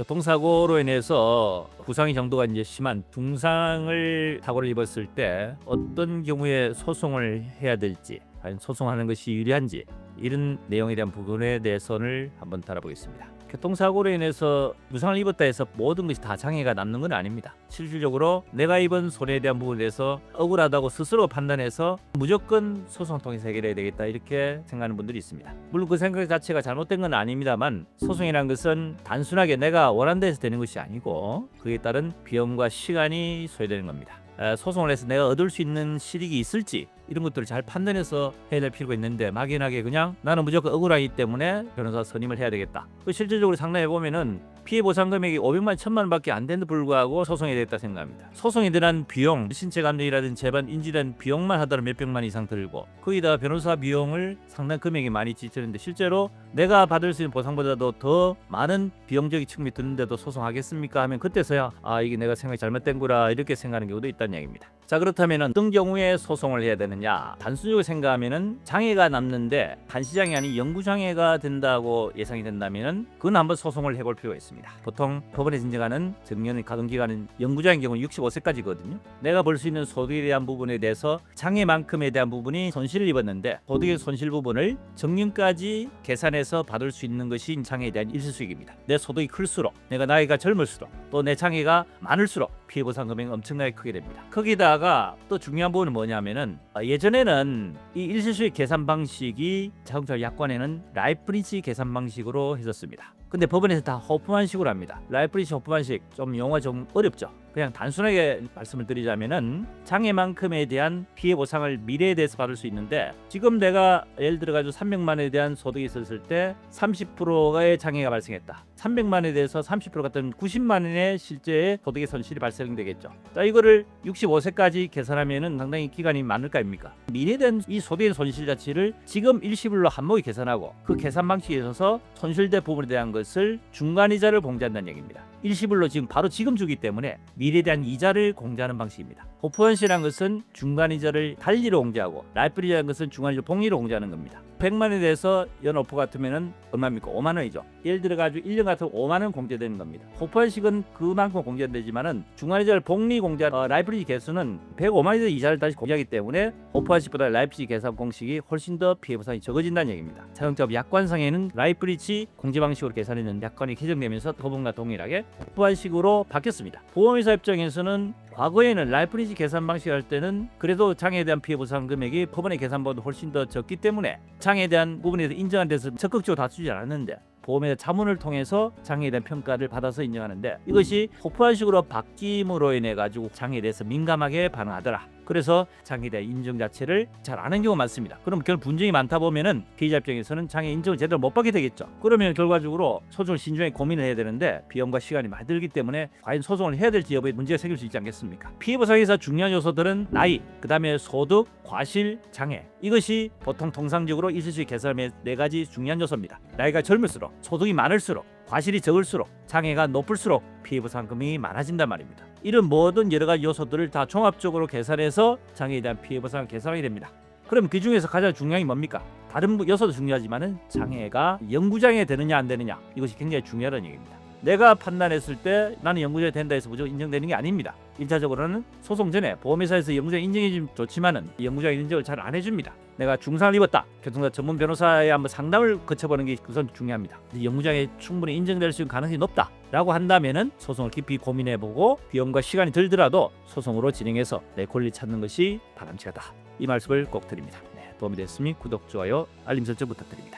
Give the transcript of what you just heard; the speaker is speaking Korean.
교통사고로 인해서 부상의 정도가 이제 심한 중상을 사고를 입었을 때 어떤 경우에 소송을 해야 될지, 과연 소송하는 것이 유리한지, 이런 내용에 대한 부분에 대해서는 한번 다뤄보겠습니다. 교통사고로 인해서 부상을 입었다 해서 모든 것이 다 장애가 남는 건 아닙니다. 실질적으로 내가 입은 손해에 대한 부분에 대해서 억울하다고 스스로 판단해서 무조건 소송을 통해서 해결해야 되겠다, 이렇게 생각하는 분들이 있습니다. 물론 그 생각 자체가 잘못된 건 아닙니다만, 소송이라는 것은 단순하게 내가 원하는 데서 되는 것이 아니고 그에 따른 비용과 시간이 소요되는 겁니다. 소송을 해서 내가 얻을 수 있는 실익이 있을지, 이런 것들을 잘 판단해서 해야 될 필요가 있는데, 막연하게 그냥 나는 무조건 억울하기 때문에 변호사 선임을 해야 되겠다, 실질적으로 상담해 보면은 피해 보상 금액이 500만 1000만 원밖에 안 되는데 불구하고 소송해야 되겠다 생각합니다. 소송에 들어간 비용, 신체 감정이라든지 재반 인지된 비용만 하더라도 몇백만 이상 들고, 거기다 변호사 비용을 상당 금액이 많이 지치는데, 실제로 내가 받을 수 있는 보상보다도 더 많은 비용적인 측면이 드는데도 소송하겠습니까 하면, 그때서야 이게 내가 생각이 잘못된구나, 이렇게 생각하는 경우도 있다는 얘기입니다. 자, 그렇다면 어떤 경우에 소송을 해야 되느냐? 단순적으로 생각하면은 장애가 남는데 한시장애 아닌 영구장애가 된다고 예상이 된다면은 그건 한번 소송을 해볼 필요가 있습니다. 보통 법원에 진정하는 정년 가동기간은 영구장애의 경우는 65세까지거든요. 내가 벌 수 있는 소득에 대한 부분에 대해서 장애만큼에 대한 부분이 손실을 입었는데, 소득의 손실 부분을 정년까지 계산해서 받을 수 있는 것이 장애에 대한 일시수익입니다. 내 소득이 클수록, 내가 나이가 젊을수록, 또 내 장애가 많을수록 피해보상 금액은 엄청나게 크게 됩니다. 거기다가 또 중요한 부분은 뭐냐면은, 예전에는 이 일시수익 계산 방식이 자동차 약관에는 라이프리지 계산 방식으로 했었습니다. 근데 법원에서 다 호프만식으로 합니다. 라이프리지 호프만식, 좀 용어가 좀 어렵죠. 그냥 단순하게 말씀을 드리자면은, 장애만큼에 대한 피해 보상을 미래에 대해서 받을 수 있는데, 지금 내가 예를 들어 가지고 300만 원에 대한 소득이 있었을 때 30%의 장애가 발생했다. 300만 원에 대해서 30% 같은 90만 원의 실제의 소득의 손실이 발생되겠죠. 자, 이거를 65세까지 계산하면은 상당히 기간이 많을까 아닙니까? 미래에 대한 이 소득의 손실 자체를 지금 일시불로 한목에 계산하고, 그 계산 방식에 있어서 손실된 부분에 대한 것을 중간이자를 공제한다는 얘기입니다. 일시불로 바로 지금 주기 때문에 미래에 대한 이자를 공제하는 방식입니다. 호프원시라는 것은 중간이자를 달리로 공제하고, 라이프리자라는 것은 중간이자를 복리로 공제하는 겁니다. 100만 원에 대해서 연 오프 같으면은 얼마입니까? 5만 원이죠. 예를 들어 가지고 1년 같으면 5만 원 공제되는 겁니다. 호프원식은 그만큼 공제되지만은 중간이자를 복리 공제, 라이프리지 개수는 105만 원의 이자를 다시 공제하기 때문에 호프원식보다 라이프리지 계산 공식이 훨씬 더 피해 보상이 적어진다는 얘기입니다. 자동차 약관상에는 라이프리지 공제 방식으로 계산했는데, 약관이 개정되면서 법원과 동일하게 호프원식으로 바뀌었습니다. 보험회사 입장에서는 과거에는 라이프리지 계산 방식 할 때는 그래도 장애에 대한 피해 보상 금액이 법원의 계산보다 훨씬 더 적기 때문에 장애에 대한 부분에 대해서 인정한 데서 적극적으로 다투지 않았는데, 보험회사 자문을 통해서 장애에 대한 평가를 받아서 인정하는데, 이것이 호프한식으로 바뀜으로 인해 가지고 장애에 대해서 민감하게 반응하더라. 그래서 장애에 대한 인정 자체를 잘 안 하는 경우가 많습니다. 그럼 결국 분쟁이 많다 보면은 피해자 입장에서는 장애 인정을 제대로 못 받게 되겠죠. 그러면 결과적으로 소송을 신중하게 고민을 해야 되는데, 비용과 시간이 많이 들기 때문에 과연 소송을 해야 될지 여부에 문제가 생길 수 있지 않겠습니까? 피해 보상에서 중요한 요소들은 나이, 그 다음에 소득, 과실, 장애, 이것이 보통 통상적으로 일시수익 계산의 4가지 중요한 요소입니다. 나이가 젊을수록, 소득이 많을수록, 과실이 적을수록, 장애가 높을수록 피해 보상 금액이 많아진단 말입니다. 이런 모든 여러 가지 요소들을 다 종합적으로 계산해서 장애에 대한 피해 보상을 계산하게 됩니다. 그럼 그 중에서 가장 중요한 게 뭡니까? 다른 요소도 중요하지만은 장애가 영구장애 되느냐 안 되느냐, 이것이 굉장히 중요하다는 얘기입니다. 내가 판단했을 때 나는 영구장애 된다 해서 무조건 인정되는 게 아닙니다. 1차적으로는 소송 전에 보험회사에서 영구장애 인정해 주면 좋지만은 영구장애 인정을 잘 안 해줍니다. 내가 중상을 입었다, 교통사 전문 변호사에 한번 상담을 거쳐보는 게 우선 중요합니다. 영구장애 충분히 인정될 수 있는 가능성이 높다 라고 한다면은 소송을 깊이 고민해보고 비용과 시간이 들더라도 소송으로 진행해서 내 권리 찾는 것이 바람직하다, 이 말씀을 꼭 드립니다. 도움이 됐으면 구독, 좋아요, 알림 설정 부탁드립니다.